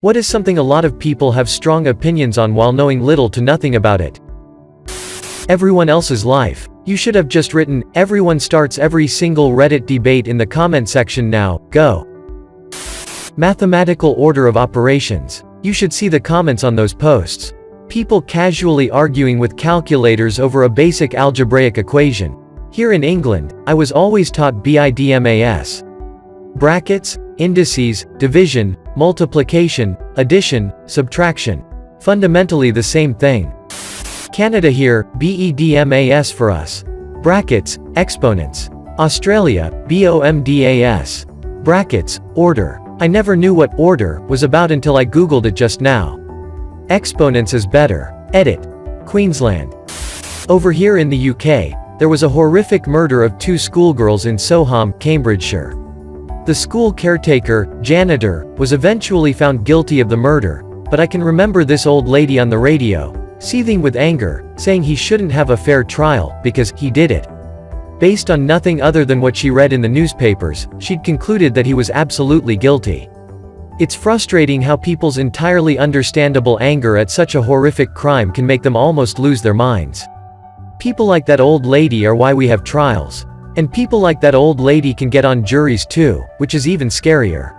What is something a lot of people have strong opinions on while knowing little to nothing about it? Everyone else's life. You should have just written, everyone starts every single Reddit debate in the comment section now, go. Mathematical order of operations. You should see the comments on those posts. People casually arguing with calculators over a basic algebraic equation. Here in England, I was always taught BIDMAS. Brackets, indices, division, multiplication, addition, subtraction. Fundamentally the same thing. Canada here, BEDMAS for us. Brackets, exponents. Australia, BOMDAS. Brackets, order. I never knew what order was about until I googled it just now. Exponents is better. Edit. Queensland. Over here in the UK, there was a horrific murder of 2 schoolgirls in Soham, Cambridgeshire. The school caretaker, janitor, was eventually found guilty of the murder, but I can remember this old lady on the radio, seething with anger, saying he shouldn't have a fair trial, because he did it. Based on nothing other than what she read in the newspapers, she'd concluded that he was absolutely guilty. It's frustrating how people's entirely understandable anger at such a horrific crime can make them almost lose their minds. People like that old lady are why we have trials. And people like that old lady can get on juries too, which is even scarier.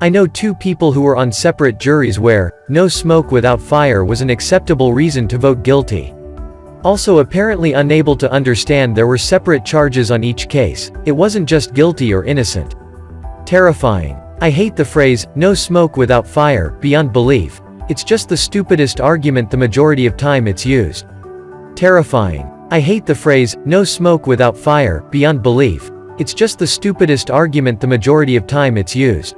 I know 2 people who were on separate juries where no smoke without fire was an acceptable reason to vote guilty. Also apparently unable to understand there were separate charges on each case, it wasn't just guilty or innocent. Terrifying. I hate the phrase, no smoke without fire, beyond belief. It's just the stupidest argument the majority of time it's used. Terrifying. I hate the phrase, no smoke without fire, beyond belief. It's just the stupidest argument the majority of time it's used.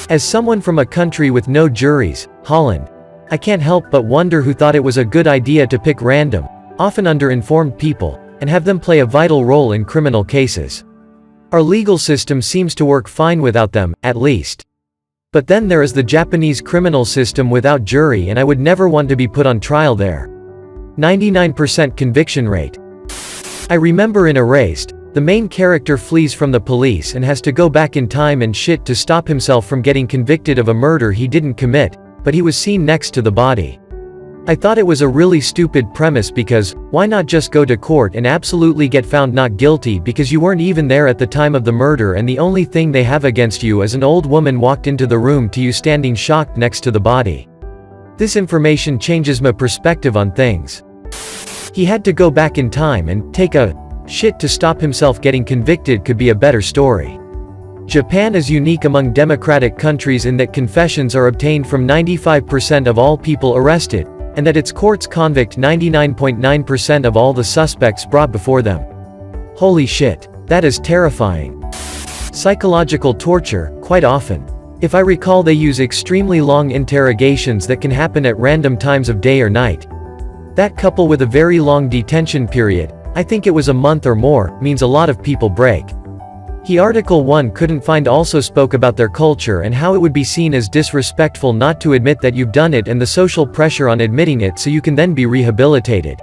As someone from a country with no juries, Holland, I can't help but wonder who thought it was a good idea to pick random, often under-informed people, and have them play a vital role in criminal cases. Our legal system seems to work fine without them, at least. But then there is the Japanese criminal system without jury, and I would never want to be put on trial there. 99% conviction rate. I remember in Erased, the main character flees from the police and has to go back in time and shit to stop himself from getting convicted of a murder he didn't commit, but he was seen next to the body. I thought it was a really stupid premise because, why not just go to court and absolutely get found not guilty because you weren't even there at the time of the murder and the only thing they have against you is an old woman walked into the room to you standing shocked next to the body. This information changes my perspective on things. He had to go back in time and take a shit to stop himself getting convicted could be a better story. Japan is unique among democratic countries in that confessions are obtained from 95% of all people arrested, and that its courts convict 99.9% of all the suspects brought before them. Holy shit. That is terrifying. Psychological torture, quite often. If I recall, they use extremely long interrogations that can happen at random times of day or night. That couple with a very long detention period, I think it was a month or more, means a lot of people break. Article 1 couldn't find also spoke about their culture and how it would be seen as disrespectful not to admit that you've done it and the social pressure on admitting it so you can then be rehabilitated.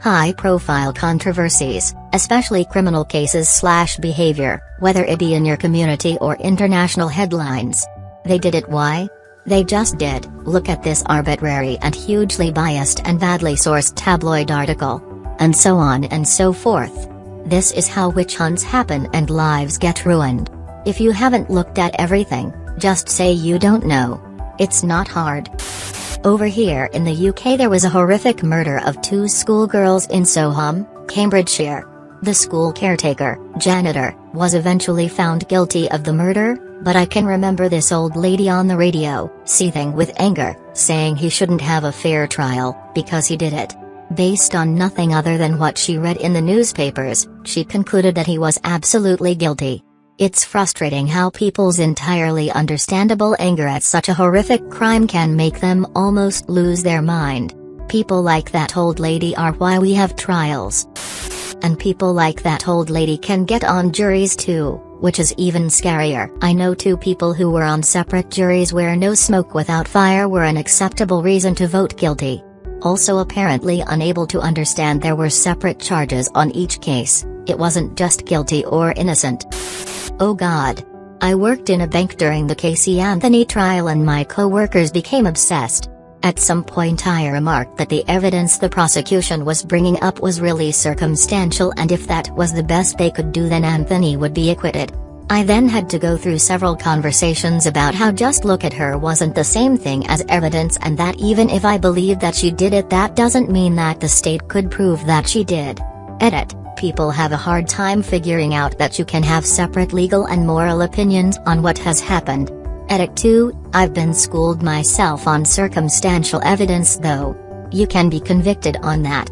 High-profile controversies, especially criminal cases/behavior, whether it be in your community or international headlines. They did it. Why? They just did. Look at this arbitrary and hugely biased and badly sourced tabloid article. And so on and so forth. This is how witch hunts happen and lives get ruined. If you haven't looked at everything, just say you don't know. It's not hard. Over here in the UK there was a horrific murder of 2 schoolgirls in Soham, Cambridgeshire. The school caretaker, janitor, was eventually found guilty of the murder, but I can remember this old lady on the radio, seething with anger, saying he shouldn't have a fair trial, because he did it. Based on nothing other than what she read in the newspapers, she concluded that he was absolutely guilty. It's frustrating how people's entirely understandable anger at such a horrific crime can make them almost lose their mind. People like that old lady are why we have trials. And people like that old lady can get on juries too, which is even scarier. I know 2 people who were on separate juries where no smoke without fire were an acceptable reason to vote guilty. Also apparently unable to understand there were separate charges on each case, it wasn't just guilty or innocent. Oh God. I worked in a bank during the Casey Anthony trial and my co-workers became obsessed. At some point I remarked that the evidence the prosecution was bringing up was really circumstantial, and if that was the best they could do then Anthony would be acquitted. I then had to go through several conversations about how just look at her wasn't the same thing as evidence, and that even if I believed that she did it, that doesn't mean that the state could prove that she did. Edit. People have a hard time figuring out that you can have separate legal and moral opinions on what has happened. Edit 2. I've been schooled myself on circumstantial evidence though. You can be convicted on that.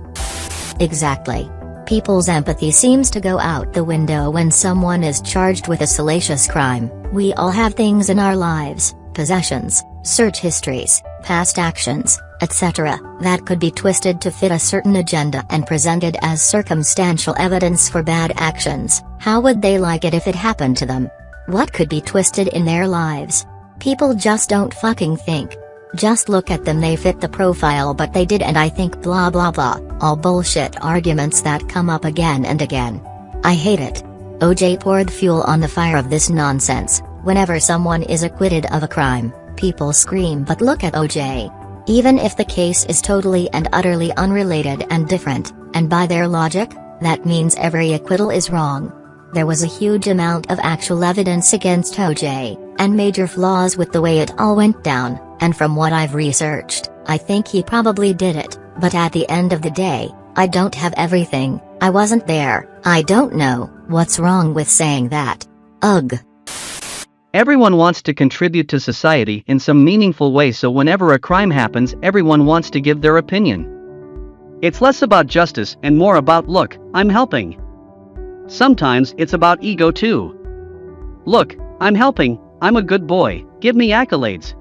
Exactly. People's empathy seems to go out the window when someone is charged with a salacious crime. We all have things in our lives, possessions, search histories, past actions, etc., that could be twisted to fit a certain agenda and presented as circumstantial evidence for bad actions. How would they like it if it happened to them? What could be twisted in their lives? People just don't fucking think. Just look at them, they fit the profile but they did and I think blah blah blah, all bullshit arguments that come up again and again. I hate it. OJ poured fuel on the fire of this nonsense. Whenever someone is acquitted of a crime, people scream, but look at OJ. Even if the case is totally and utterly unrelated and different, and by their logic, that means every acquittal is wrong. There was a huge amount of actual evidence against OJ, and major flaws with the way it all went down, and from what I've researched, I think he probably did it, but at the end of the day, I don't have everything, I wasn't there, I don't know. What's wrong with saying that? Ugh. Everyone wants to contribute to society in some meaningful way, so whenever a crime happens, everyone wants to give their opinion. It's less about justice and more about, look, I'm helping. Sometimes it's about ego too. Look, I'm helping, I'm a good boy, give me accolades.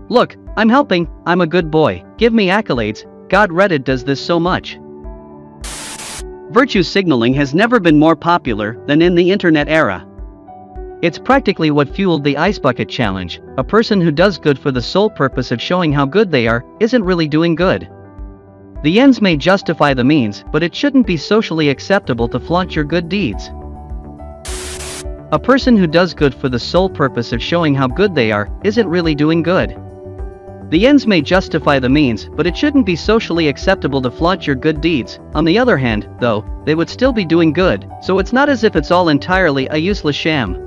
Look, I'm helping, I'm a good boy, give me accolades. God, Reddit does this so much. Virtue signaling has never been more popular than in the internet era. It's practically what fueled the Ice Bucket Challenge. A person who does good for the sole purpose of showing how good they are, isn't really doing good. The ends may justify the means, but it shouldn't be socially acceptable to flaunt your good deeds. A person who does good for the sole purpose of showing how good they are, isn't really doing good. The ends may justify the means, but it shouldn't be socially acceptable to flaunt your good deeds. On the other hand, though, they would still be doing good, so it's not as if it's all entirely a useless sham.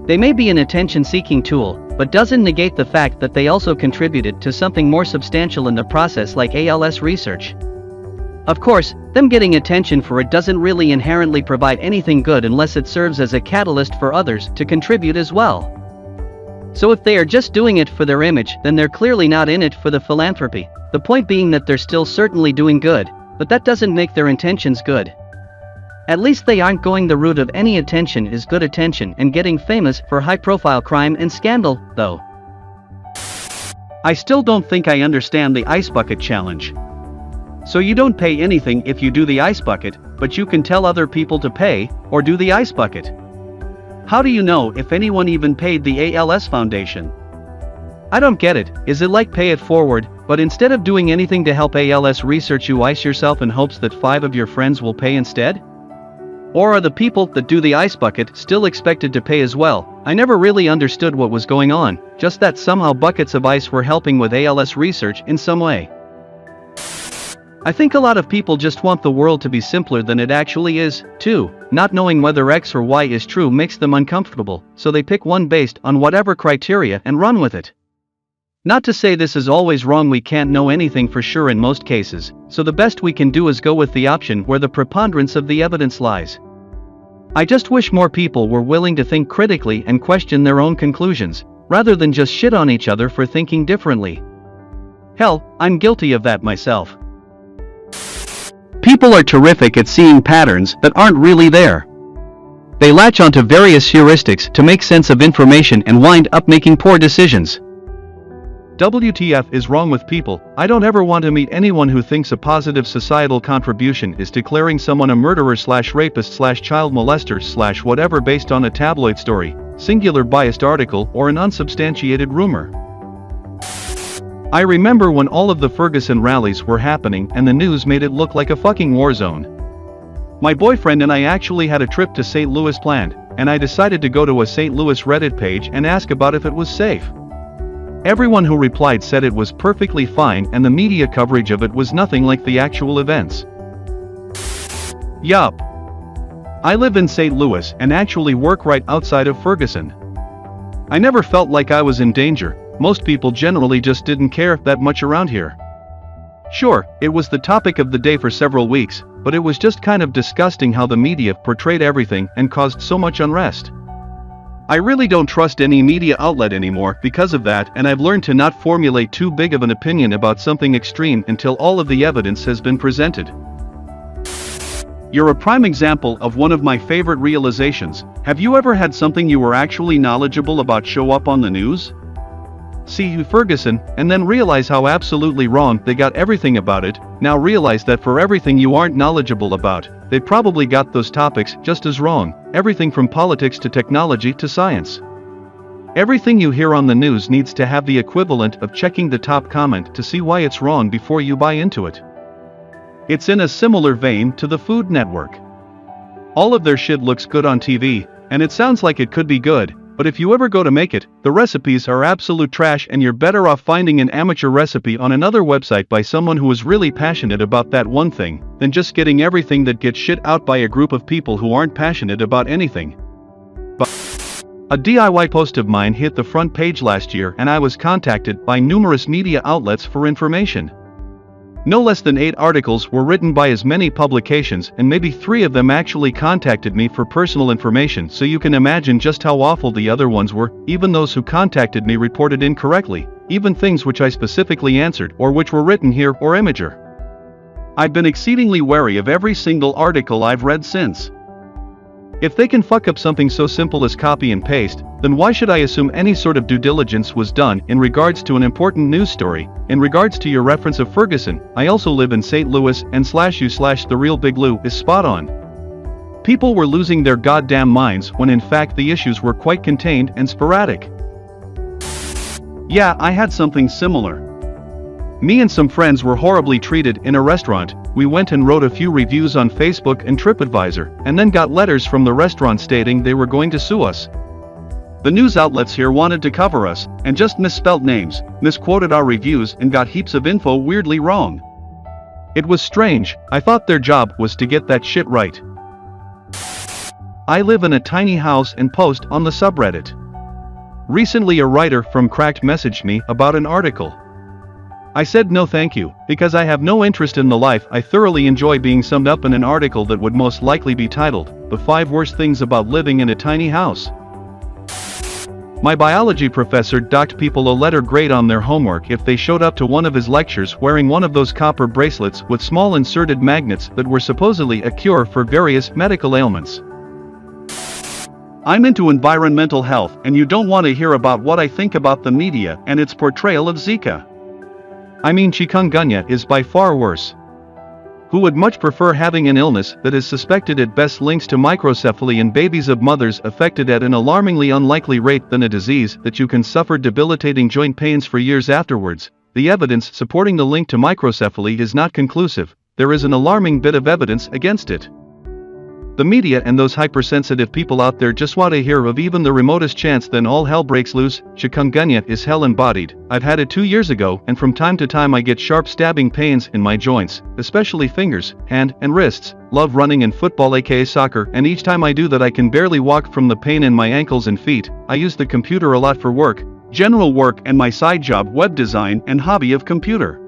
They may be an attention-seeking tool, but doesn't negate the fact that they also contributed to something more substantial in the process, like ALS research. Of course, them getting attention for it doesn't really inherently provide anything good unless it serves as a catalyst for others to contribute as well. So if they are just doing it for their image, then they're clearly not in it for the philanthropy. The point being that they're still certainly doing good, but that doesn't make their intentions good. At least they aren't going the route of any attention is good attention and getting famous for high-profile crime and scandal, though. I still don't think I understand the Ice Bucket Challenge. So you don't pay anything if you do the ice bucket, but you can tell other people to pay, or do the ice bucket. How do you know if anyone even paid the ALS Foundation? I don't get it. Is it like pay it forward, but instead of doing anything to help ALS research you ice yourself in hopes that 5 of your friends will pay instead? Or are the people that do the ice bucket still expected to pay as well? I never really understood what was going on, just that somehow buckets of ice were helping with ALS research in some way. I think a lot of people just want the world to be simpler than it actually is, too. Not knowing whether X or Y is true makes them uncomfortable, so they pick one based on whatever criteria and run with it. Not to say this is always wrong, we can't know anything for sure in most cases, so the best we can do is go with the option where the preponderance of the evidence lies. I just wish more people were willing to think critically and question their own conclusions, rather than just shit on each other for thinking differently. Hell, I'm guilty of that myself. People are terrific at seeing patterns that aren't really there. They latch onto various heuristics to make sense of information and wind up making poor decisions. WTF is wrong with people? I don't ever want to meet anyone who thinks a positive societal contribution is declaring someone a murderer/rapist/child molester/whatever based on a tabloid story, singular biased article, or an unsubstantiated rumor. I remember when all of the Ferguson rallies were happening and the news made it look like a fucking war zone. My boyfriend and I actually had a trip to St. Louis planned, and I decided to go to a St. Louis Reddit page and ask about if it was safe. Everyone who replied said it was perfectly fine and the media coverage of it was nothing like the actual events. Yup. I live in St. Louis and actually work right outside of Ferguson. I never felt like I was in danger. Most people generally just didn't care that much around here. Sure, it was the topic of the day for several weeks, but it was just kind of disgusting how the media portrayed everything and caused so much unrest. I really don't trust any media outlet anymore because of that, and I've learned to not formulate too big of an opinion about something extreme until all of the evidence has been presented. You're a prime example of one of my favorite realizations. Have you ever had something you were actually knowledgeable about show up on the news? See Ferguson, and then realize how absolutely wrong they got everything about it. Now realize that for everything you aren't knowledgeable about, they probably got those topics just as wrong, everything from politics to technology to science. Everything you hear on the news needs to have the equivalent of checking the top comment to see why it's wrong before you buy into it. It's in a similar vein to the Food Network. All of their shit looks good on TV, and it sounds like it could be good, but if you ever go to make it, the recipes are absolute trash and you're better off finding an amateur recipe on another website by someone who is really passionate about that one thing, than just getting everything that gets shit out by a group of people who aren't passionate about anything. But a DIY post of mine hit the front page last year and I was contacted by numerous media outlets for information. No less than 8 articles were written by as many publications, and maybe 3 of them actually contacted me for personal information, so you can imagine just how awful the other ones were. Even those who contacted me reported incorrectly, even things which I specifically answered or which were written here or Imager. I've been exceedingly wary of every single article I've read since. If they can fuck up something so simple as copy and paste, then why should I assume any sort of due diligence was done in regards to an important news story? In regards to your reference of Ferguson, I also live in St. Louis and /the real Big Lou is spot on. People were losing their goddamn minds when in fact the issues were quite contained and sporadic. Yeah, I had something similar. Me and some friends were horribly treated in a restaurant. We went and wrote a few reviews on Facebook and TripAdvisor, and then got letters from the restaurant stating they were going to sue us. The news outlets here wanted to cover us, and just misspelled names, misquoted our reviews and got heaps of info weirdly wrong. It was strange. I thought their job was to get that shit right. I live in a tiny house and post on the subreddit. Recently a writer from Cracked messaged me about an article. I said no thank you, because I have no interest in the life I thoroughly enjoy being summed up in an article that would most likely be titled, "The 5 Worst Things About Living in a Tiny House." My biology professor docked people a letter grade on their homework if they showed up to one of his lectures wearing one of those copper bracelets with small inserted magnets that were supposedly a cure for various medical ailments. I'm into environmental health and you don't want to hear about what I think about the media and its portrayal of Zika. I mean, chikungunya is by far worse. Who would much prefer having an illness that is suspected at best links to microcephaly in babies of mothers affected at an alarmingly unlikely rate than a disease that you can suffer debilitating joint pains for years afterwards? The evidence supporting the link to microcephaly is not conclusive. There is an alarming bit of evidence against it. The media and those hypersensitive people out there just want to hear of even the remotest chance, then all hell breaks loose. Chikungunya is hell embodied. I've had it 2 years ago and from time to time I get sharp stabbing pains in my joints, especially fingers, hand, and wrists. Love running and football aka soccer, and each time I do that I can barely walk from the pain in my ankles and feet. I use the computer a lot for work, general work, and my side job, web design and hobby of computer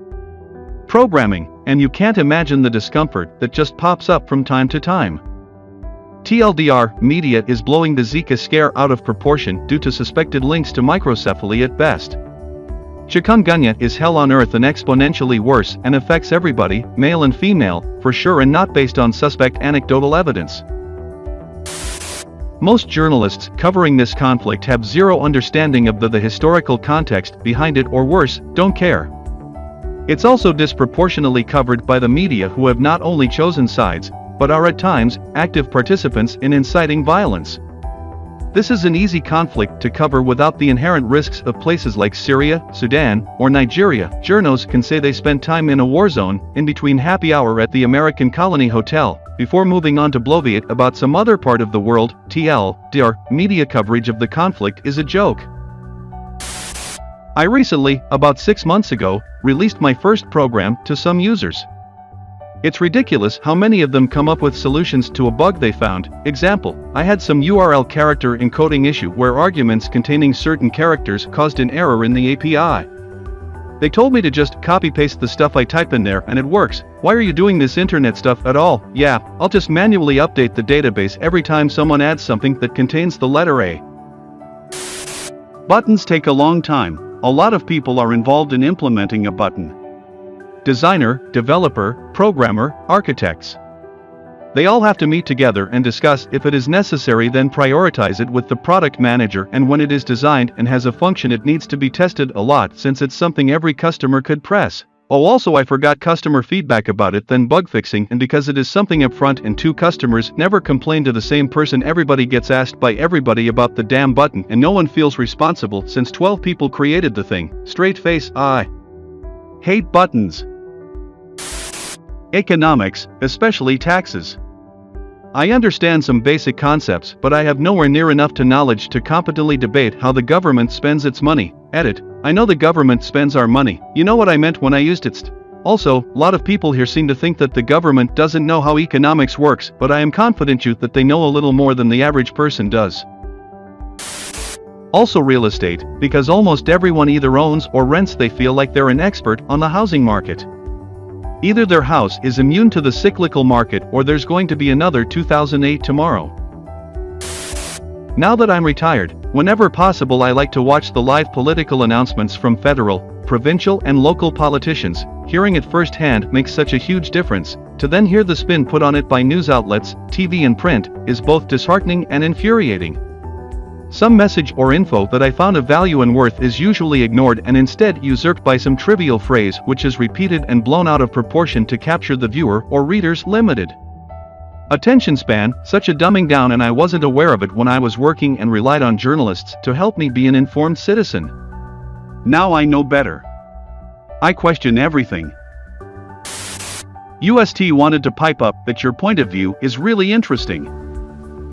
programming, and you can't imagine the discomfort that just pops up from time to time. TLDR, media is blowing the Zika scare out of proportion due to suspected links to microcephaly at best. Chikungunya is hell on earth and exponentially worse and affects everybody, male and female, for sure, and not based on suspect anecdotal evidence. Most journalists covering this conflict have zero understanding of the historical context behind it, or worse, don't care. It's also disproportionately covered by the media, who have not only chosen sides, but are at times active participants in inciting violence. This is an easy conflict to cover without the inherent risks of places like Syria, Sudan, or Nigeria. Journos can say they spent time in a war zone, in between happy hour at the American Colony Hotel, before moving on to bloviate about some other part of the world. TLDR, media coverage of the conflict is a joke. I recently, about 6 months ago, released my first program to some users. It's ridiculous how many of them come up with solutions to a bug they found. Example, I had some URL character encoding issue where arguments containing certain characters caused an error in the API. They told me to just copy-paste the stuff I type in there and it works. Why are you doing this internet stuff at all? Yeah, I'll just manually update the database every time someone adds something that contains the letter A. Buttons take a long time. A lot of people are involved in implementing a button. Designer, developer, programmer, architects. They all have to meet together and discuss if it is necessary, then prioritize it with the product manager, and when it is designed and has a function it needs to be tested a lot since it's something every customer could press. Oh, also I forgot customer feedback about it, then bug fixing, and because it is something up front and two customers never complain to the same person, everybody gets asked by everybody about the damn button and no one feels responsible since 12 people created the thing. Straight face, I hate buttons. Economics, especially taxes. I understand some basic concepts, but I have nowhere near enough to knowledge to competently debate how the government spends its money. Edit. I know the government spends our money. You know what I meant when I used it. Also, a lot of people here seem to think that the government doesn't know how economics works, but I am confident that they know a little more than the average person does. Also real estate, because almost everyone either owns or rents. They feel like they're an expert on the housing market. Either their house is immune to the cyclical market or there's going to be another 2008 tomorrow. Now that I'm retired, whenever possible I like to watch the live political announcements from federal, provincial and local politicians. Hearing it firsthand makes such a huge difference. To then hear the spin put on it by news outlets, TV and print, is both disheartening and infuriating. Some message or info that I found of value and worth is usually ignored and instead usurped by some trivial phrase which is repeated and blown out of proportion to capture the viewer or reader's limited attention span. Such a dumbing down, and I wasn't aware of it when I was working and relied on journalists to help me be an informed citizen. Now I know better. I question everything. UST wanted to pipe up that your point of view is really interesting.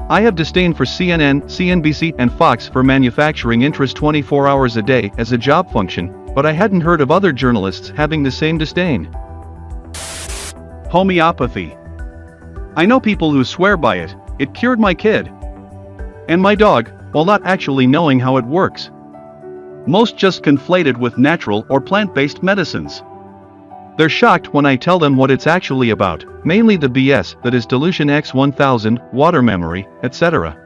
I have disdain for CNN, CNBC, and Fox for manufacturing interest 24 hours a day as a job function, but I hadn't heard of other journalists having the same disdain. Homeopathy. I know people who swear by it. It cured my kid and my dog, while not actually knowing how it works. Most just conflate it with natural or plant-based medicines. They're shocked when I tell them what it's actually about, mainly the BS that is dilution X 1000, water memory, etc.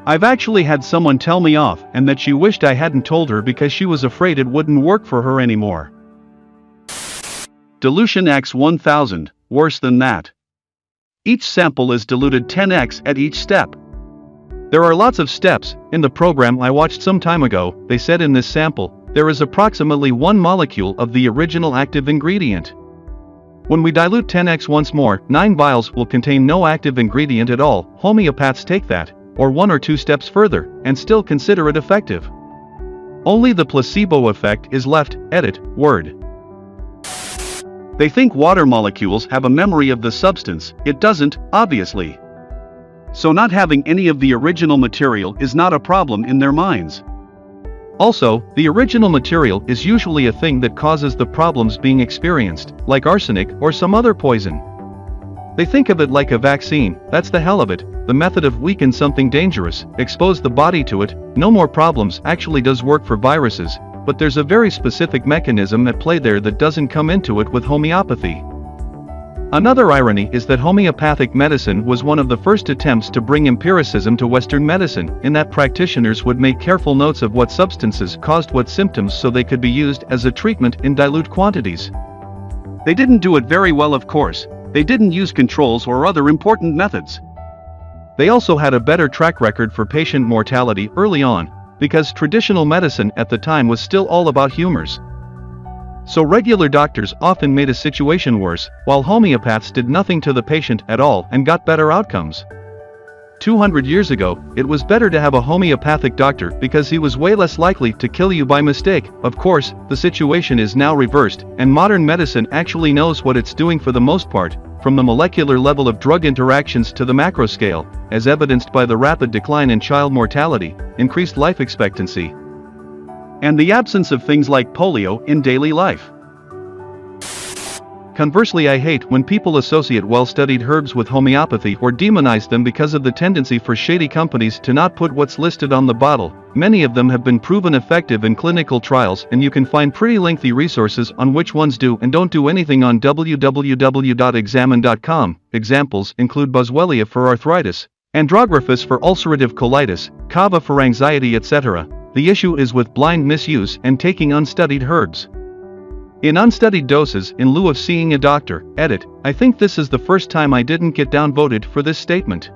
I've actually had someone tell me off and that she wished I hadn't told her because she was afraid it wouldn't work for her anymore. Dilution X 1000, worse than that. Each sample is diluted 10x at each step. There are lots of steps. In the program I watched some time ago, they said in this sample, there is approximately 1 molecule of the original active ingredient. When we dilute 10x once more, 9 vials will contain no active ingredient at all. Homeopaths take that, or 1 or 2 steps further, and still consider it effective. Only the placebo effect is left. Edit, word. They think water molecules have a memory of the substance. It doesn't, obviously. So not having any of the original material is not a problem in their minds. Also, the original material is usually a thing that causes the problems being experienced, like arsenic or some other poison. They think of it like a vaccine. That's the hell of it. The method of weaken something dangerous, expose the body to it, no more problems, actually does work for viruses, but there's a very specific mechanism at play there that doesn't come into it with homeopathy. Another irony is that homeopathic medicine was one of the first attempts to bring empiricism to Western medicine, in that practitioners would make careful notes of what substances caused what symptoms so they could be used as a treatment in dilute quantities. They didn't do it very well, of course. They didn't use controls or other important methods. They also had a better track record for patient mortality early on, because traditional medicine at the time was still all about humors. So regular doctors often made a situation worse, while homeopaths did nothing to the patient at all and got better outcomes. 200 years ago, it was better to have a homeopathic doctor because he was way less likely to kill you by mistake. Of course, the situation is now reversed, and modern medicine actually knows what it's doing for the most part, from the molecular level of drug interactions to the macro scale, as evidenced by the rapid decline in child mortality, increased life expectancy, and the absence of things like polio in daily life. Conversely, I hate when people associate well-studied herbs with homeopathy or demonize them because of the tendency for shady companies to not put what's listed on the bottle. Many of them have been proven effective in clinical trials, and you can find pretty lengthy resources on which ones do and don't do anything on www.examine.com. Examples include boswellia for arthritis, andrographis for ulcerative colitis, kava for anxiety, etc. The issue is with blind misuse and taking unstudied herbs in unstudied doses in lieu of seeing a doctor. Edit. I think this is the first time I didn't get downvoted for this statement.